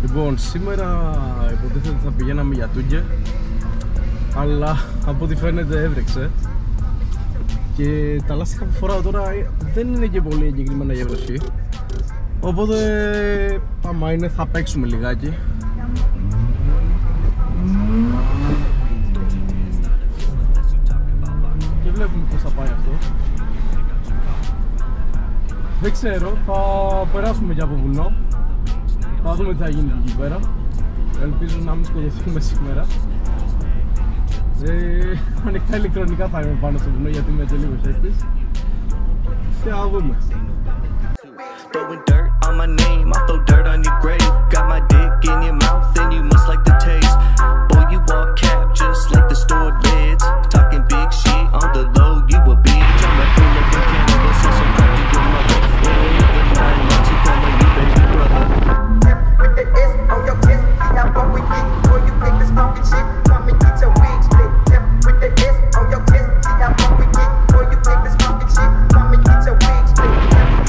Λοιπόν, σήμερα υποτίθεται ότι θα πηγαίναμε για Τούγκε, αλλά από ό,τι φαίνεται έβρεξε και τα λάστιχα που φοράω τώρα δεν είναι και πολύ εγκεκριμένα για βροχή, οπότε άμα είναι θα παίξουμε λιγάκι. Και βλέπουμε πώς θα πάει αυτό. Δεν ξέρω, θα περάσουμε και από βουνό. Θα δούμε τι θα γίνει εκεί πέρα. Ελπίζω να μην σκοτωθούμε σήμερα. Ανοιχτά ηλεκτρονικά θα είμαι πάνω στο βουνό γιατί είμαι και λίγο ζέστης. Και θα δούμε. Throwing dirt on my name, I throw dirt on your grave. Got my dick in your mouth and you must like the taste. Boy, you all cap just like the store lids. Talking big shit on the low, you a bitch. I'm a hooligan cannibal, so some crack to your mother. In another 9 months, you call my new baby brother. With the S on your chest, see how far we get. Boy, you think this fucking shit, come and get your wig split. With the S on your chest, see how far we get. Boy, you think this fucking shit, come and get your wig split.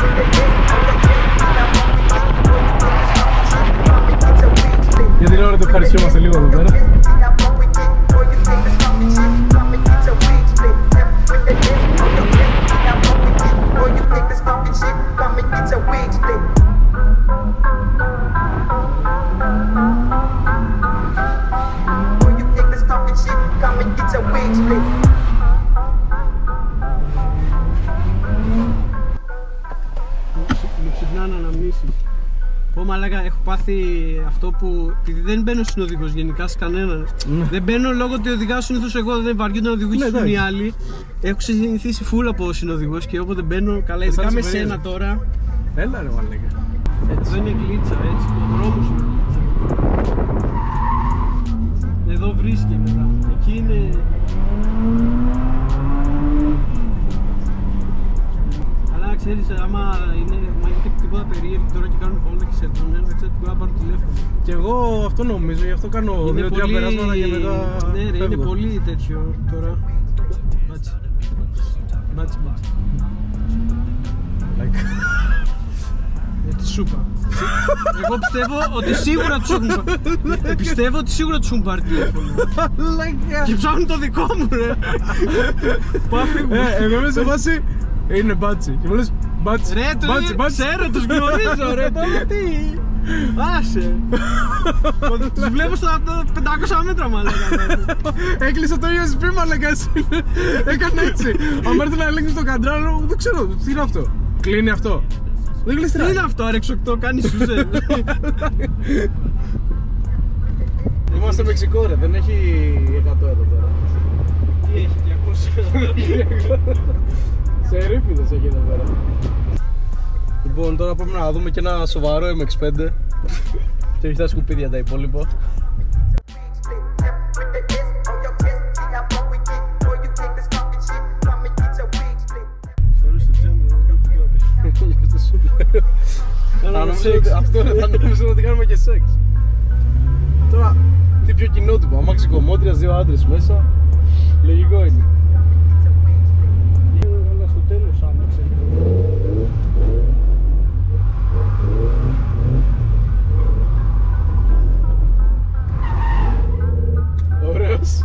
With the S on your chest, see how far we get. Boy, you think this fucking shit, come and get your wig split. Για την ώρα το ευχαριστούμαστε λίγο εδώ πέρα. Μου ξυπνάνε αναμνήσεις. Πω μαλάκα, έχω πάθει αυτό που. Επειδή δεν μπαίνω συνοδηγός γενικά σε κανέναν. Δεν μπαίνω λόγω ότι οδηγάω συνήθως εγώ, δεν βαριούνται να οδηγήσουν οι άλλοι. Έχω συνηθίσει φουλ από συνοδηγός και όποτε μπαίνω, καλά, ειδικά με σένα τώρα. Έλα ρε μαλάκα. Έτσι δεν είναι γλίτσα, έτσι. Το δρόμο σου είναι γλίτσα. Εδώ βρίσκει μετά. Εκεί είναι. Αλλά ξέρεις, άμα είναι τίποτα περίεργο τώρα και κάνουν φόλτα και σε δουν, ξέρεις, μπορεί να πάρουν τηλέφωνο. Και εγώ αυτό νομίζω, γι' αυτό κάνω 2-3 περάσματα και μετά. Ναι, ρε, είναι πολύ τέτοιο τώρα. Μπάτσι. Τι σούπα. Εγώ πιστεύω ότι σίγουρα τους έχουν πάρει. Πιστεύω ότι σίγουρα τους έχουν πάρει τηλέφωνο. Και ψάχνουν το δικό μου, ρε. Εγώ είμαι σε φάση. Είναι μπάτσι. Και μου λες μπάτσι. Ρε, ξέρω, τους γνωρίζω, ρε. Τώρα τι. Άσε. Τους βλέπω στα 500 μέτρα, μάλλον. Έκλεισα το USB, μαλάκα. Έκανε έτσι. Αν έρθει να ελέγξει το καντράλο, δεν ξέρω. Τι είναι αυτό. Κλείνει αυτό. Τι είναι αυτό, RX8, κάνει σουζέ. Είμαστε Μεξικό, ρε, δεν έχει 100 εδώ πέρα. Τι έχει, 200. Σε ρήφιδες έχει εδώ πέρα. Λοιπόν, τώρα πρέπει να δούμε και ένα σοβαρό MX5 και όχι τα σκουπίδια τα υπόλοιπα. Αυτό θα νομίζω ότι κάνουμε και σεξ. Τώρα, τι πιο κοινότυπο, αμάξι κομμότριας, 2 άντρες μέσα. Λογικό είναι. Αλλά στο τέλος άνοιξε. Ωραίος.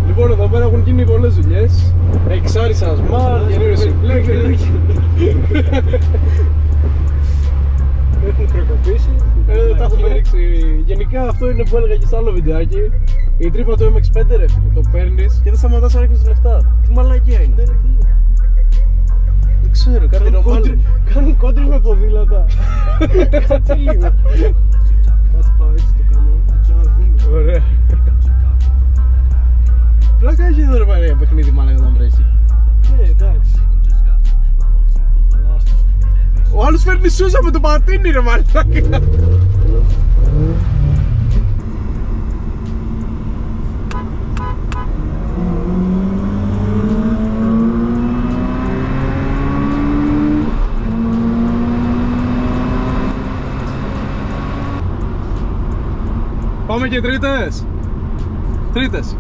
Λοιπόν, εδώ πέρα έχουν γίνει πολλές δουλειές. Εξάρισα smart, καινούριο συμπλέκτη. Έχουν χρεοκοπήσει. Τα έχουμε ρίξει. Γενικά αυτό είναι που έλεγα και στο άλλο βιντεάκι. Η τρύπα του MX5 ρε φίλε, το παίρνεις και δεν σταματάς να ρίχνεις λεφτά. Τι μαλακία είναι. Δεν ξέρω, κάτι νομάλι. Κάνουν κόντρι με ποδήλατα. Κάτσε λίγο. Κάτσε πάω έτσι το κάνω. Ωραία. Πλάκα έχει εδώ ρε παρέα παιχνίδι μάλλον όταν βρέχει. Ναι, εντάξει. Ο άλλος φέρνει σούζα με το πατίνι ρε μαλάκα. Πάμε και τρίτες. Τρίτες.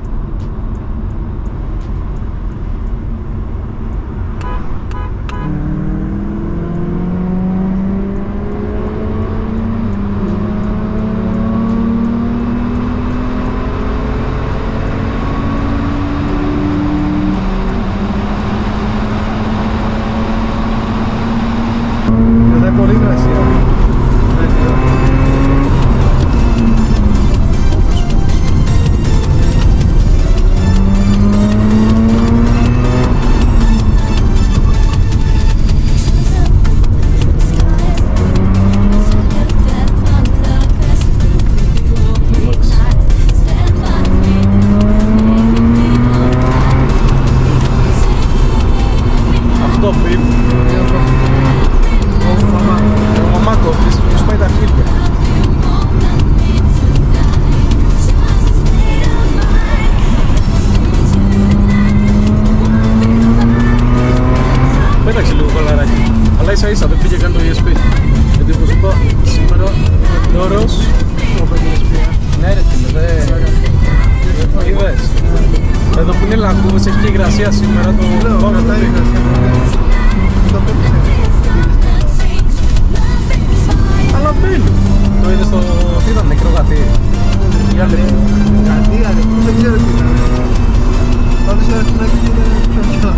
Ίσα δεν πήγε καν το ESP. Γιατί όπως είπα σήμερα είναι ωραίος. Ναι ρε φίλε, δεν είδες. Εδώ που είναι λακκούβες έχει και υγρασία σήμερα. Το λέω, κρατάει υγρασία. Αλλά μπαίνει. Το είδες στο... τι ήταν, νεκρό γατί. Γατί, δεν ξέρω τι ήταν. Πάντως ένα σπινάκι ήταν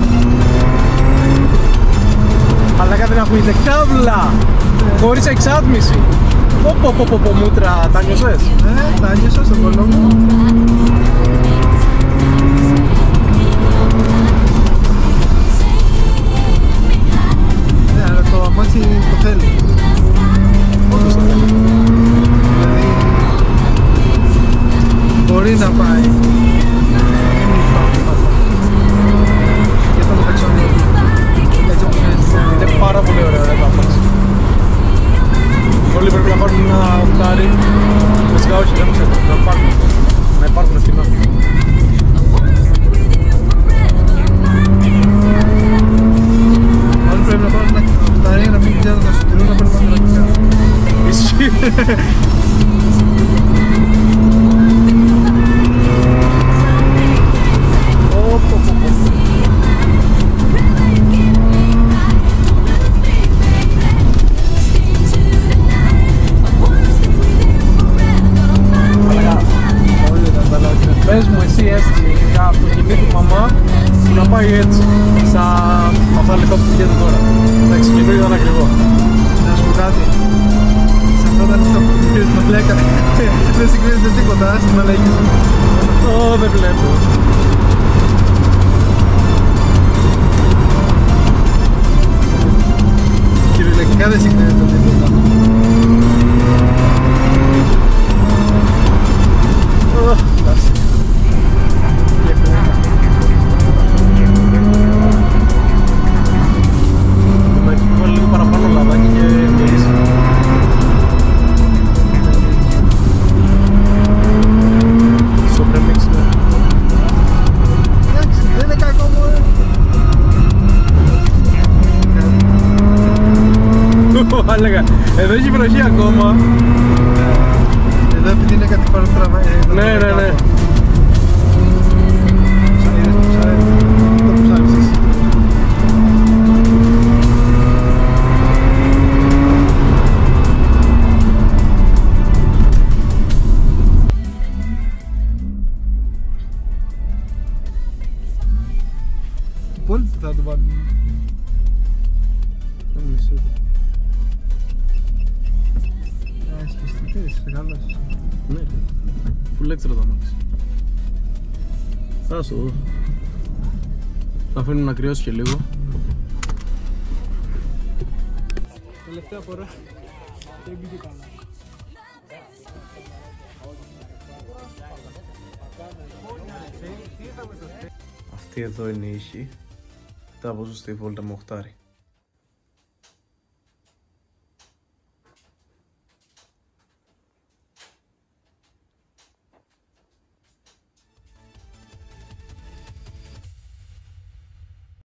αλλά δεν ακούγεται κάβλα, χωρίς εξάτμιση. Πω μούτρα, τα νιώσες? Ναι, τα νιώσα στον κόλλο μου. Ναι, αλλά το αμάξι το θέλει. Όντως το θέλει. Δηλαδή, μπορεί να πάει. Και το μεταξώνει. Είναι πάρα πολύ ωραίο ρε το αμάξι. Όλοι πρέπει να πάρουν ένα οκτάρι. Βασικά όχι, δεν ξέρω, να πάρουν. Να υπάρχουν ευθυνά. Όλοι πρέπει να πάρουν ένα οκτάρι για να μην ξέρουν τα σωτηρούν να παίρνουν ένα οκτάρι. Ισχύει. Πες μου εσύ για αυτοκινήτου του μαμά που να πάει έτσι σαν αυτά τα λεφτά που πηγαίνουν τώρα. Εντάξει, καινούριο ήταν ακριβό. Να σου πω κάτι. Σε αυτά τα λεφτά που πηγαίνουν με μπλέκα δεν συγκρίνεται τίποτα, στην αλλαγή σου. Δεν βλέπω. Κυριολεκτικά δεν συγκρίνεται τίποτα. Λίγο παραπάνω λαδάκι και μυρίζει. Στο πρεμίξ, ναι. Εντάξει, δεν είναι κακό μωρέ. Έλεγα, εδώ έχει βροχή ακόμα. Εδώ επειδή είναι κάτι πάνω τραβάει. Ναι. Το ψάρισες. Πολύ θα το βάλουμε. Σκιστητές, μεγάλος. Ναι, full έξτρα το αμάξι. Θα το δω. Θα αφήνουμε να κρυώσει και λίγο. Τελευταία φορά δεν μπήκε καλά. Αυτή εδώ είναι η ήχη. Τα βάζω στη βόλτα με οχτάρι.